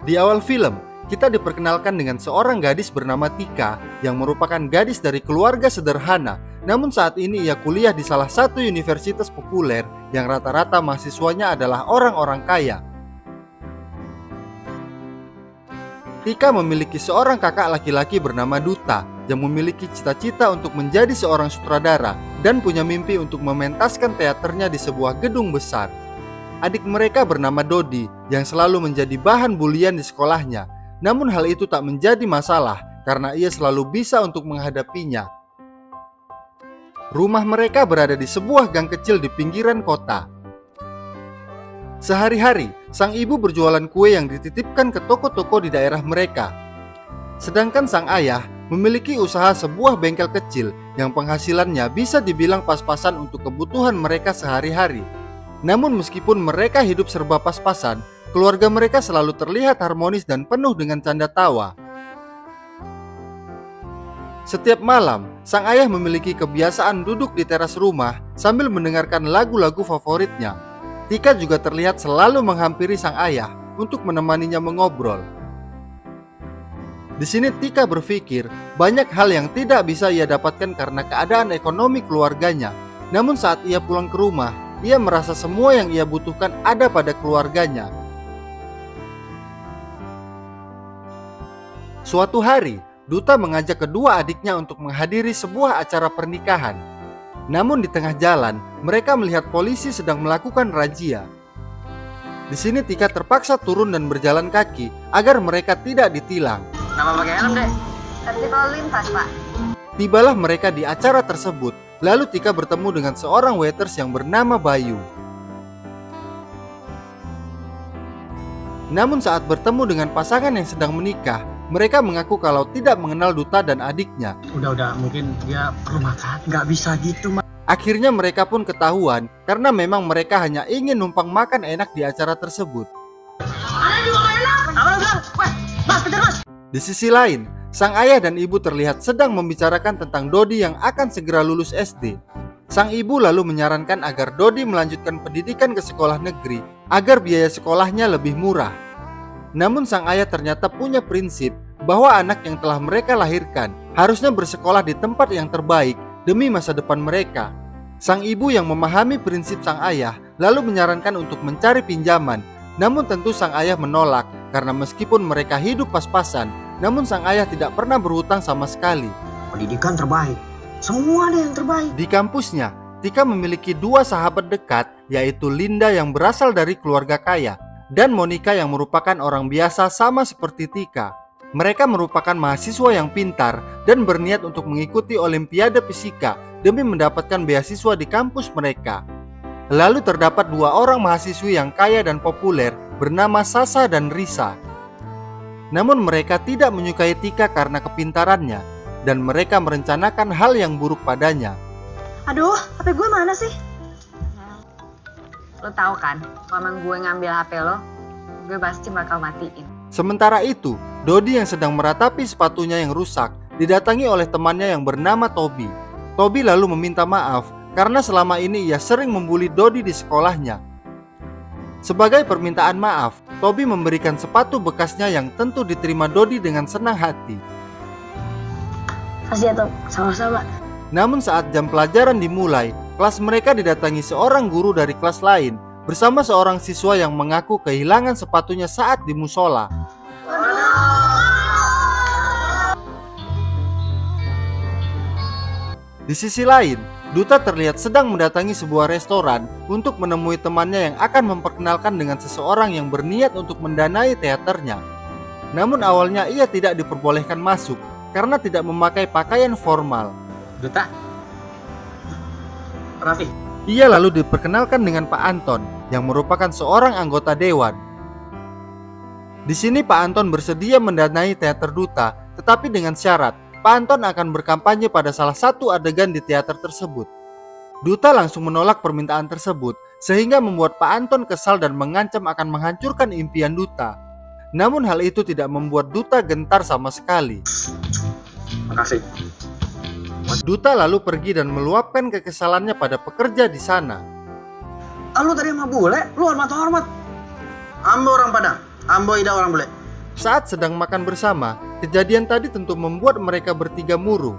Di awal film, kita diperkenalkan dengan seorang gadis bernama Tika yang merupakan gadis dari keluarga sederhana. Namun saat ini ia kuliah di salah satu universitas populer yang rata-rata mahasiswanya adalah orang-orang kaya. Tika memiliki seorang kakak laki-laki bernama Duta yang memiliki cita-cita untuk menjadi seorang sutradara dan punya mimpi untuk mementaskan teaternya di sebuah gedung besar. Adik mereka bernama Dodi yang selalu menjadi bahan bulian di sekolahnya. Namun hal itu tak menjadi masalah karena ia selalu bisa untuk menghadapinya. Rumah mereka berada di sebuah gang kecil di pinggiran kota. Sehari-hari, sang ibu berjualan kue yang dititipkan ke toko-toko di daerah mereka. Sedangkan sang ayah memiliki usaha sebuah bengkel kecil yang penghasilannya bisa dibilang pas-pasan untuk kebutuhan mereka sehari-hari. Namun meskipun mereka hidup serba pas-pasan, keluarga mereka selalu terlihat harmonis dan penuh dengan canda tawa. Setiap malam, sang ayah memiliki kebiasaan duduk di teras rumah sambil mendengarkan lagu-lagu favoritnya. Tika juga terlihat selalu menghampiri sang ayah untuk menemaninya mengobrol. Di sini Tika berpikir banyak hal yang tidak bisa ia dapatkan karena keadaan ekonomi keluarganya. Namun saat ia pulang ke rumah, ia merasa semua yang ia butuhkan ada pada keluarganya. Suatu hari, Duta mengajak kedua adiknya untuk menghadiri sebuah acara pernikahan. Namun di tengah jalan, mereka melihat polisi sedang melakukan razia. Di sini Tika terpaksa turun dan berjalan kaki agar mereka tidak ditilang. Kenapa pakai helm, Dek? Tertib lalu lintas, Pak. Tibalah mereka di acara tersebut. Lalu Tika bertemu dengan seorang waiters yang bernama Bayu. Namun saat bertemu dengan pasangan yang sedang menikah, mereka mengaku kalau tidak mengenal Duta dan adiknya. Udah, mungkin dia perlu makan. Nggak bisa gitu, Mas. Akhirnya mereka pun ketahuan karena memang mereka hanya ingin numpang makan enak di acara tersebut. Di sisi lain, sang ayah dan ibu terlihat sedang membicarakan tentang Dodi yang akan segera lulus SD. Sang ibu lalu menyarankan agar Dodi melanjutkan pendidikan ke sekolah negeri agar biaya sekolahnya lebih murah. Namun sang ayah ternyata punya prinsip bahwa anak yang telah mereka lahirkan harusnya bersekolah di tempat yang terbaik demi masa depan mereka. Sang ibu yang memahami prinsip sang ayah lalu menyarankan untuk mencari pinjaman. Namun tentu sang ayah menolak karena meskipun mereka hidup pas-pasan, namun sang ayah tidak pernah berhutang sama sekali. Pendidikan terbaik. Semua ada yang terbaik. Di kampusnya, Tika memiliki dua sahabat dekat, yaitu Linda yang berasal dari keluarga kaya dan Monica yang merupakan orang biasa sama seperti Tika. Mereka merupakan mahasiswa yang pintar dan berniat untuk mengikuti Olimpiade Fisika demi mendapatkan beasiswa di kampus mereka. Lalu terdapat dua orang mahasiswi yang kaya dan populer bernama Sasa dan Risa. Namun mereka tidak menyukai Tika karena kepintarannya dan mereka merencanakan hal yang buruk padanya. Aduh, HP gue mana sih? Lo tahu kan, kalau gue ngambil HP lo, gue pasti bakal matiin. Sementara itu, Dodi yang sedang meratapi sepatunya yang rusak didatangi oleh temannya yang bernama Tobi. Tobi lalu meminta maaf karena selama ini ia sering membuli Dodi di sekolahnya. Sebagai permintaan maaf, Tobi memberikan sepatu bekasnya yang tentu diterima Dodi dengan senang hati. Kasih ya, Tom. Sama-sama. Namun saat jam pelajaran dimulai, kelas mereka didatangi seorang guru dari kelas lain bersama seorang siswa yang mengaku kehilangan sepatunya saat di musola. Di sisi lain, Duta terlihat sedang mendatangi sebuah restoran untuk menemui temannya yang akan memperkenalkan dengan seseorang yang berniat untuk mendanai teaternya. Namun awalnya ia tidak diperbolehkan masuk karena tidak memakai pakaian formal. Duta. Raffi. Ia lalu diperkenalkan dengan Pak Anton yang merupakan seorang anggota dewan. Di sini Pak Anton bersedia mendanai teater Duta, tetapi dengan syarat Pak Anton akan berkampanye pada salah satu adegan di teater tersebut. Duta langsung menolak permintaan tersebut sehingga membuat Pak Anton kesal dan mengancam akan menghancurkan impian Duta. Namun hal itu tidak membuat Duta gentar sama sekali. Makasih. Duta lalu pergi dan meluapkan kekesalannya pada pekerja di sana. Lu tadi sama bule, lu hormat-hormat. Ambo orang Padang, Ambo ida orang bule. Saat sedang makan bersama, kejadian tadi tentu membuat mereka bertiga murung.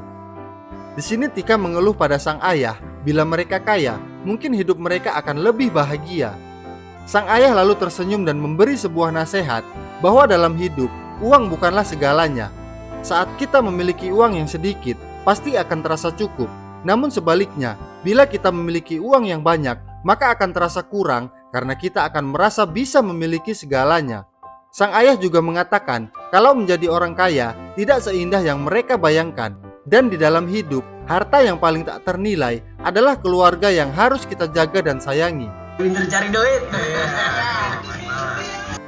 Di sini Tika mengeluh pada sang ayah, bila mereka kaya, mungkin hidup mereka akan lebih bahagia. Sang ayah lalu tersenyum dan memberi sebuah nasihat bahwa dalam hidup, uang bukanlah segalanya. Saat kita memiliki uang yang sedikit, pasti akan terasa cukup. Namun sebaliknya, bila kita memiliki uang yang banyak, maka akan terasa kurang karena kita akan merasa bisa memiliki segalanya. Sang ayah juga mengatakan kalau menjadi orang kaya tidak seindah yang mereka bayangkan. Dan di dalam hidup, harta yang paling tak ternilai adalah keluarga yang harus kita jaga dan sayangi. Pinter cari duit.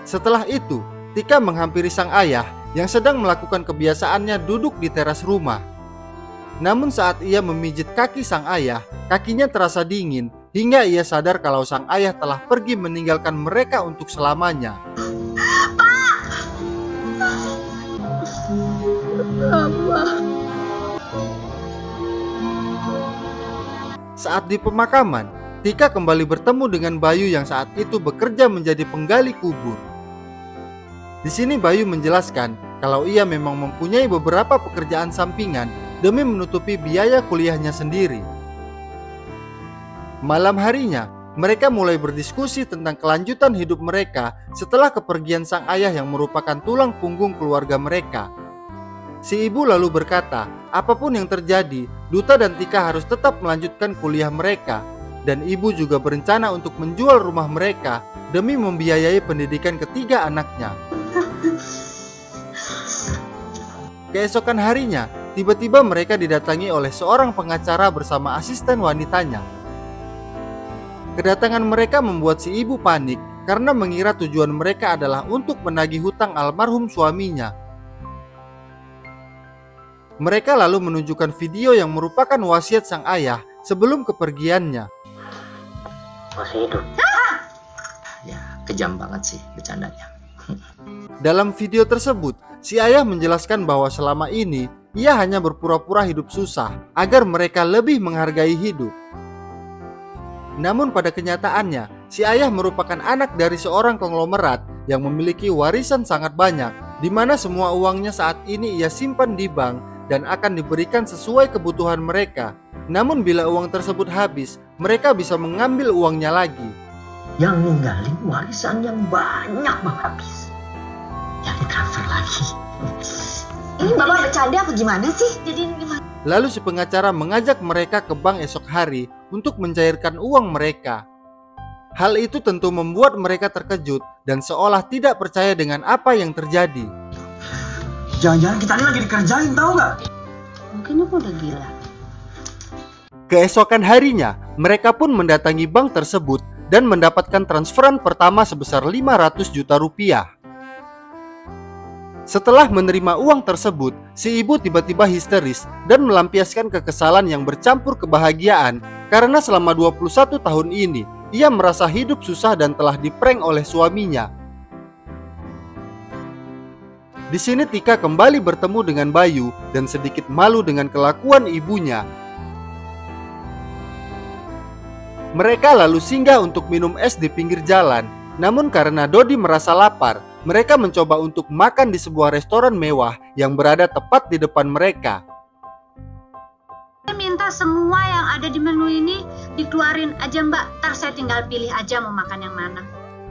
Setelah itu, Tika menghampiri sang ayah yang sedang melakukan kebiasaannya duduk di teras rumah. Namun saat ia memijit kaki sang ayah, kakinya terasa dingin hingga ia sadar kalau sang ayah telah pergi meninggalkan mereka untuk selamanya. Saat di pemakaman, Tika kembali bertemu dengan Bayu yang saat itu bekerja menjadi penggali kubur. Di sini Bayu menjelaskan kalau ia memang mempunyai beberapa pekerjaan sampingan demi menutupi biaya kuliahnya sendiri. Malam harinya, mereka mulai berdiskusi tentang kelanjutan hidup mereka setelah kepergian sang ayah yang merupakan tulang punggung keluarga mereka. Si ibu lalu berkata, apapun yang terjadi, Duta dan Tika harus tetap melanjutkan kuliah mereka. Dan ibu juga berencana untuk menjual rumah mereka demi membiayai pendidikan ketiga anaknya. Keesokan harinya, tiba-tiba mereka didatangi oleh seorang pengacara bersama asisten wanitanya. Kedatangan mereka membuat si ibu panik karena mengira tujuan mereka adalah untuk menagih hutang almarhum suaminya. Mereka lalu menunjukkan video yang merupakan wasiat sang ayah sebelum kepergiannya. Masih hidup. Ya, kejam banget sih bercandanya. Dalam video tersebut, si ayah menjelaskan bahwa selama ini ia hanya berpura-pura hidup susah agar mereka lebih menghargai hidup. Namun pada kenyataannya, si ayah merupakan anak dari seorang konglomerat yang memiliki warisan sangat banyak, di mana semua uangnya saat ini ia simpan di bank dan akan diberikan sesuai kebutuhan mereka. Namun bila uang tersebut habis, mereka bisa mengambil uangnya lagi. Yang ninggalin warisan yang banyak bang habis. Ya ditransfer lagi. Ini bapak bercanda apa gimana sih? Jadi gimana? Lalu si pengacara mengajak mereka ke bank esok hari untuk mencairkan uang mereka. Hal itu tentu membuat mereka terkejut dan seolah tidak percaya dengan apa yang terjadi. Jangan-jangan kita ini lagi dikerjain, tahu nggak? Mungkin aku udah gila. Keesokan harinya, mereka pun mendatangi bank tersebut dan mendapatkan transferan pertama sebesar 500 juta rupiah. Setelah menerima uang tersebut, si ibu tiba-tiba histeris dan melampiaskan kekesalan yang bercampur kebahagiaan karena selama 21 tahun ini, ia merasa hidup susah dan telah diprank oleh suaminya. Di sini Tika kembali bertemu dengan Bayu dan sedikit malu dengan kelakuan ibunya. Mereka lalu singgah untuk minum es di pinggir jalan. Namun karena Dodi merasa lapar, mereka mencoba untuk makan di sebuah restoran mewah yang berada tepat di depan mereka. Saya minta semua yang ada di menu ini dikeluarin aja mbak, ntar saya tinggal pilih aja mau makan yang mana.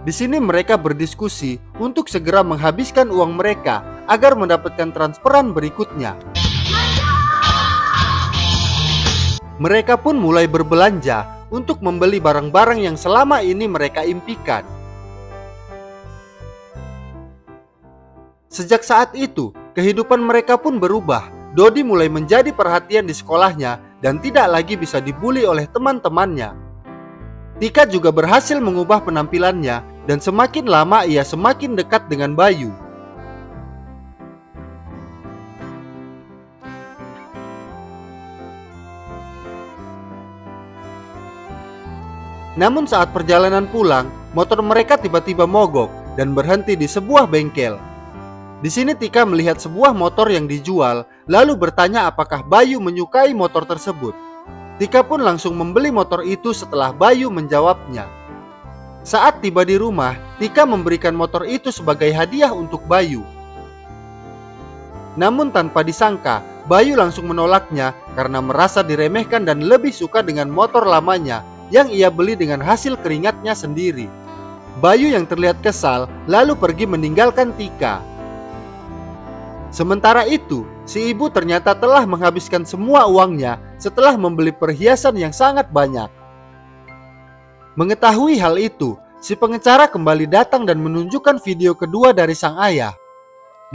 Di sini mereka berdiskusi untuk segera menghabiskan uang mereka agar mendapatkan transferan berikutnya. Mereka pun mulai berbelanja untuk membeli barang-barang yang selama ini mereka impikan. Sejak saat itu, kehidupan mereka pun berubah. Dodi mulai menjadi perhatian di sekolahnya dan tidak lagi bisa dibully oleh teman-temannya. Tika juga berhasil mengubah penampilannya dan semakin lama ia semakin dekat dengan Bayu. Namun saat perjalanan pulang, motor mereka tiba-tiba mogok dan berhenti di sebuah bengkel. Di sini Tika melihat sebuah motor yang dijual, lalu bertanya apakah Bayu menyukai motor tersebut. Tika pun langsung membeli motor itu setelah Bayu menjawabnya. Saat tiba di rumah, Tika memberikan motor itu sebagai hadiah untuk Bayu. Namun tanpa disangka, Bayu langsung menolaknya karena merasa diremehkan dan lebih suka dengan motor lamanya yang ia beli dengan hasil keringatnya sendiri. Bayu yang terlihat kesal lalu pergi meninggalkan Tika. Sementara itu, si ibu ternyata telah menghabiskan semua uangnya setelah membeli perhiasan yang sangat banyak. Mengetahui hal itu, si pengacara kembali datang dan menunjukkan video kedua dari sang ayah.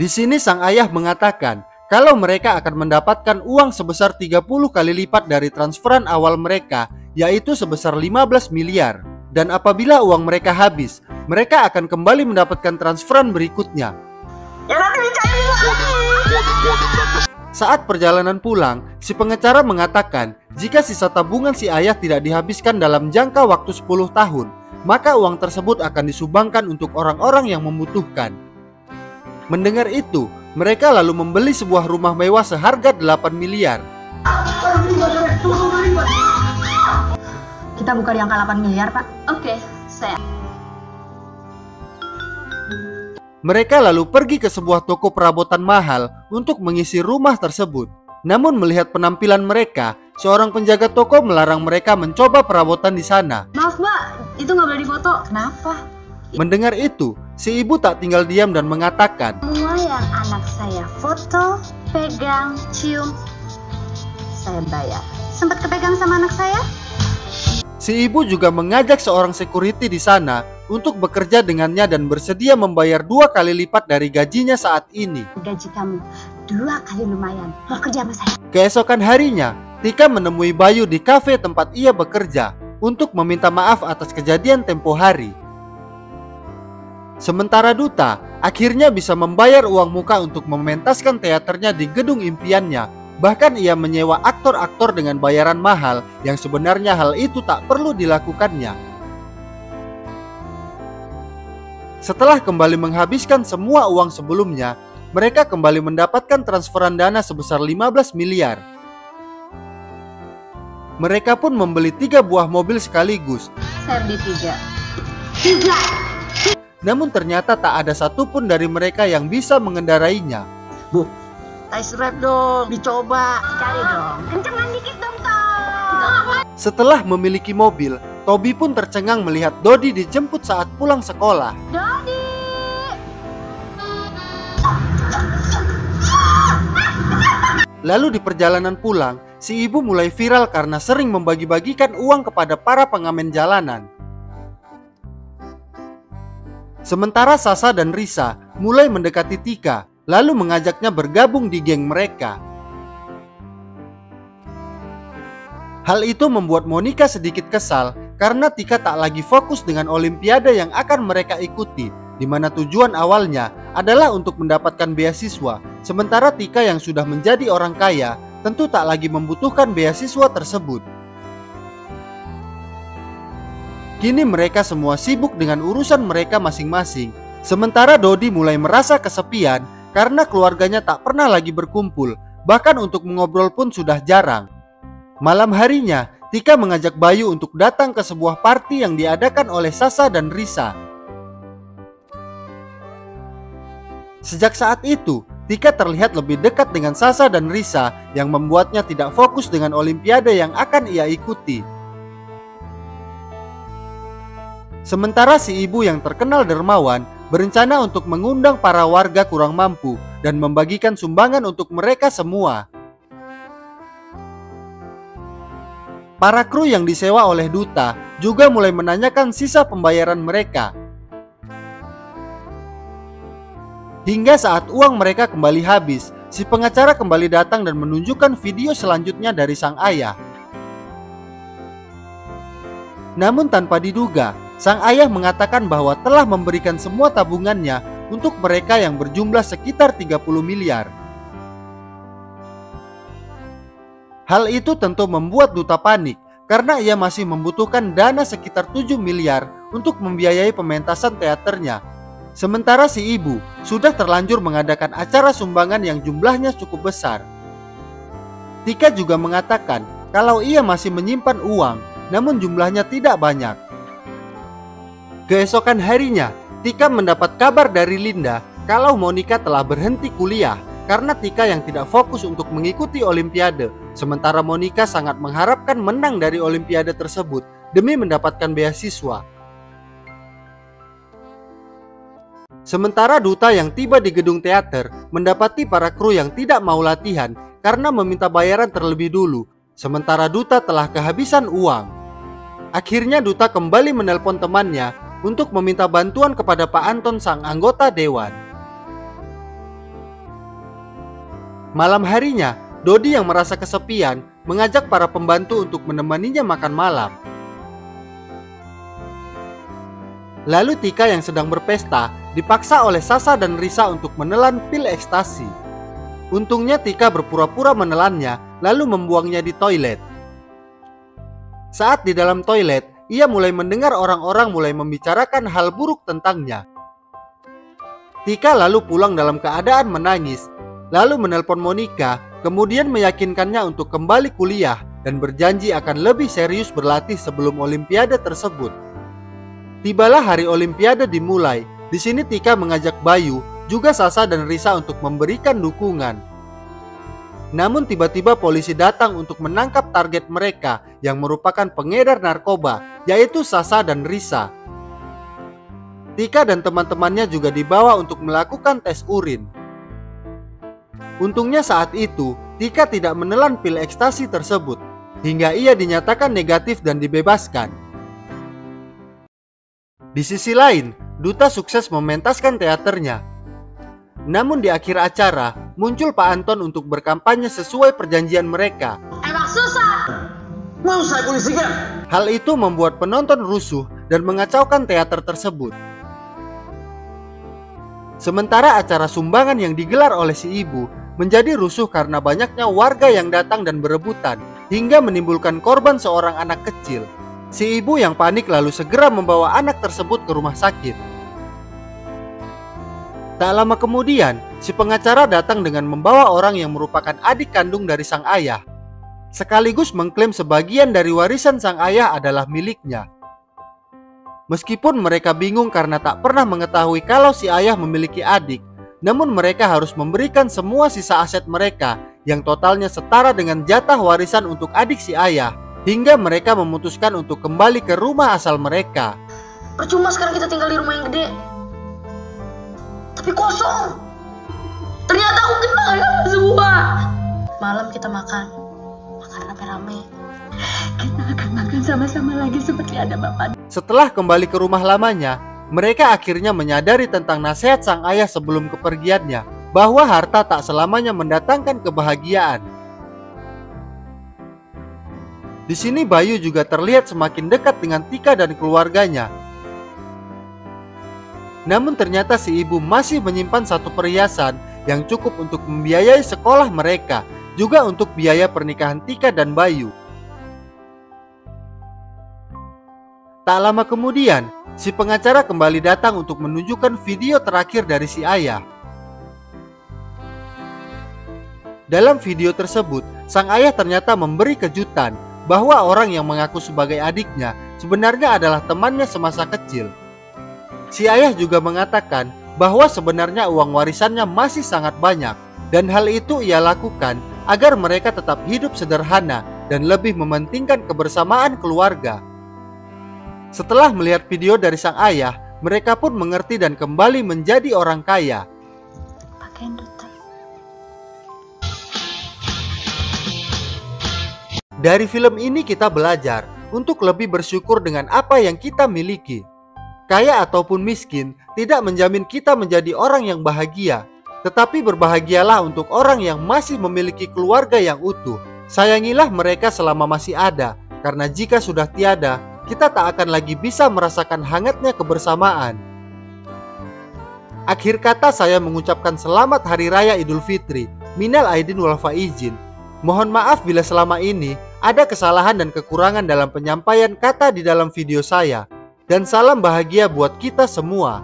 Di sini sang ayah mengatakan kalau mereka akan mendapatkan uang sebesar 30 kali lipat dari transferan awal mereka, yaitu sebesar 15 miliar. Dan apabila uang mereka habis, mereka akan kembali mendapatkan transferan berikutnya. Saat perjalanan pulang, si pengacara mengatakan jika sisa tabungan si ayah tidak dihabiskan dalam jangka waktu 10 tahun, maka uang tersebut akan disumbangkan untuk orang-orang yang membutuhkan. Mendengar itu, mereka lalu membeli sebuah rumah mewah seharga 8 miliar. Kita buka di angka 8 miliar, Pak. Oke, saya. Mereka lalu pergi ke sebuah toko perabotan mahal untuk mengisi rumah tersebut. Namun melihat penampilan mereka, seorang penjaga toko melarang mereka mencoba perabotan di sana. Maaf, Mbak. Itu nggak boleh difoto. Kenapa? Mendengar itu, si ibu tak tinggal diam dan mengatakan, Semua yang anak saya foto, pegang, cium, saya bayar. Sempat kepegang sama anak saya? si ibu juga mengajak seorang security di sana untuk bekerja dengannya dan bersedia membayar 2 kali lipat dari gajinya saat ini. Gaji kamu 2 kali lumayan. Mau kerja sama saya? Keesokan harinya, Tika menemui Bayu di kafe tempat ia bekerja untuk meminta maaf atas kejadian tempo hari. Sementara Duta akhirnya bisa membayar uang muka untuk mementaskan teaternya di gedung impiannya. Bahkan ia menyewa aktor-aktor dengan bayaran mahal yang sebenarnya hal itu tak perlu dilakukannya. Setelah kembali menghabiskan semua uang sebelumnya, mereka kembali mendapatkan transferan dana sebesar 15 miliar. Mereka pun membeli 3 buah mobil sekaligus. Saya beli 3. Namun ternyata tak ada satupun dari mereka yang bisa mengendarainya. Bu, test drive dong, dicoba. Cari dong. Kencengan dikit dong, Tom. Setelah memiliki mobil, Tobi pun tercengang melihat Dodi dijemput saat pulang sekolah. Dodi. Lalu di perjalanan pulang, si ibu mulai viral karena sering membagi-bagikan uang kepada para pengamen jalanan. Sementara Sasa dan Risa mulai mendekati Tika, lalu mengajaknya bergabung di geng mereka. Hal itu membuat Monica sedikit kesal karena Tika tak lagi fokus dengan olimpiade yang akan mereka ikuti, di mana tujuan awalnya adalah untuk mendapatkan beasiswa. Sementara Tika yang sudah menjadi orang kaya tentu tak lagi membutuhkan beasiswa tersebut. Kini mereka semua sibuk dengan urusan mereka masing-masing. Sementara Dodi mulai merasa kesepian karena keluarganya tak pernah lagi berkumpul. Bahkan untuk mengobrol pun sudah jarang. Malam harinya, Tika mengajak Bayu untuk datang ke sebuah party yang diadakan oleh Sasa dan Risa. Sejak saat itu, Tika terlihat lebih dekat dengan Sasa dan Risa yang membuatnya tidak fokus dengan olimpiade yang akan ia ikuti. Sementara si ibu yang terkenal dermawan berencana untuk mengundang para warga kurang mampu dan membagikan sumbangan untuk mereka semua. Para kru yang disewa oleh Duta juga mulai menanyakan sisa pembayaran mereka. Hingga saat uang mereka kembali habis, si pengacara kembali datang dan menunjukkan video selanjutnya dari sang ayah. Namun tanpa diduga, sang ayah mengatakan bahwa telah memberikan semua tabungannya untuk mereka yang berjumlah sekitar 30 miliar. Hal itu tentu membuat Duta panik karena ia masih membutuhkan dana sekitar 7 miliar untuk membiayai pementasan teaternya. Sementara si ibu sudah terlanjur mengadakan acara sumbangan yang jumlahnya cukup besar. Tika juga mengatakan kalau ia masih menyimpan uang, namun jumlahnya tidak banyak. Keesokan harinya, Tika mendapat kabar dari Linda kalau Monica telah berhenti kuliah karena Tika yang tidak fokus untuk mengikuti Olimpiade, sementara Monica sangat mengharapkan menang dari Olimpiade tersebut demi mendapatkan beasiswa. Sementara Duta yang tiba di gedung teater mendapati para kru yang tidak mau latihan karena meminta bayaran terlebih dulu, sementara Duta telah kehabisan uang. Akhirnya Duta kembali menelpon temannya untuk meminta bantuan kepada Pak Anton sang anggota dewan. Malam harinya, Dodi yang merasa kesepian mengajak para pembantu untuk menemaninya makan malam. Lalu Tika yang sedang berpesta dipaksa oleh Sasa dan Risa untuk menelan pil ekstasi. Untungnya Tika berpura-pura menelannya lalu membuangnya di toilet. Saat di dalam toilet, ia mulai mendengar orang-orang mulai membicarakan hal buruk tentangnya. Tika lalu pulang dalam keadaan menangis, lalu menelpon Monica, kemudian meyakinkannya untuk kembali kuliah dan berjanji akan lebih serius berlatih sebelum Olimpiade tersebut. Tibalah hari Olimpiade dimulai. Di sini Tika mengajak Bayu, juga Sasa dan Risa untuk memberikan dukungan. Namun tiba-tiba polisi datang untuk menangkap target mereka yang merupakan pengedar narkoba, yaitu Sasa dan Risa. Tika dan teman-temannya juga dibawa untuk melakukan tes urin. Untungnya saat itu, Tika tidak menelan pil ekstasi tersebut, hingga ia dinyatakan negatif dan dibebaskan. Di sisi lain, Duta sukses mementaskan teaternya. Namun di akhir acara, muncul Pak Anton untuk berkampanye sesuai perjanjian mereka. Emang susah. Mau saya polisikan? Hal itu membuat penonton rusuh dan mengacaukan teater tersebut. Sementara acara sumbangan yang digelar oleh si ibu menjadi rusuh karena banyaknya warga yang datang dan berebutan, hingga menimbulkan korban seorang anak kecil. Si ibu yang panik lalu segera membawa anak tersebut ke rumah sakit. Tak lama kemudian, si pengacara datang dengan membawa orang yang merupakan adik kandung dari sang ayah, sekaligus mengklaim sebagian dari warisan sang ayah adalah miliknya. Meskipun mereka bingung karena tak pernah mengetahui kalau si ayah memiliki adik, namun mereka harus memberikan semua sisa aset mereka yang totalnya setara dengan jatah warisan untuk adik si ayah, hingga mereka memutuskan untuk kembali ke rumah asal mereka. Percuma sekarang kita tinggal di rumah yang gede, tapi kosong. Ternyata aku kenal ya semua. Malam kita makan rame-rame. Kita akan makan sama-sama lagi seperti ada bapak. Setelah kembali ke rumah lamanya, mereka akhirnya menyadari tentang nasihat sang ayah sebelum kepergiannya, bahwa harta tak selamanya mendatangkan kebahagiaan. Di sini Bayu juga terlihat semakin dekat dengan Tika dan keluarganya. Namun ternyata si ibu masih menyimpan satu perhiasan yang cukup untuk membiayai sekolah mereka, juga untuk biaya pernikahan Tika dan Bayu. Tak lama kemudian, si pengacara kembali datang untuk menunjukkan video terakhir dari si ayah. Dalam video tersebut, sang ayah ternyata memberi kejutan bahwa orang yang mengaku sebagai adiknya sebenarnya adalah temannya semasa kecil. Si ayah juga mengatakan bahwa sebenarnya uang warisannya masih sangat banyak, dan hal itu ia lakukan agar mereka tetap hidup sederhana dan lebih mementingkan kebersamaan keluarga. Setelah melihat video dari sang ayah, mereka pun mengerti dan kembali menjadi orang kaya. Pakaian Duta. Dari film ini kita belajar untuk lebih bersyukur dengan apa yang kita miliki. Kaya ataupun miskin tidak menjamin kita menjadi orang yang bahagia, tetapi berbahagialah untuk orang yang masih memiliki keluarga yang utuh. Sayangilah mereka selama masih ada, karena jika sudah tiada, kita tak akan lagi bisa merasakan hangatnya kebersamaan. Akhir kata saya mengucapkan selamat Hari Raya Idul Fitri, minal aidin wal faizin. Mohon maaf bila selama ini ada kesalahan dan kekurangan dalam penyampaian kata di dalam video saya. Dan salam bahagia buat kita semua.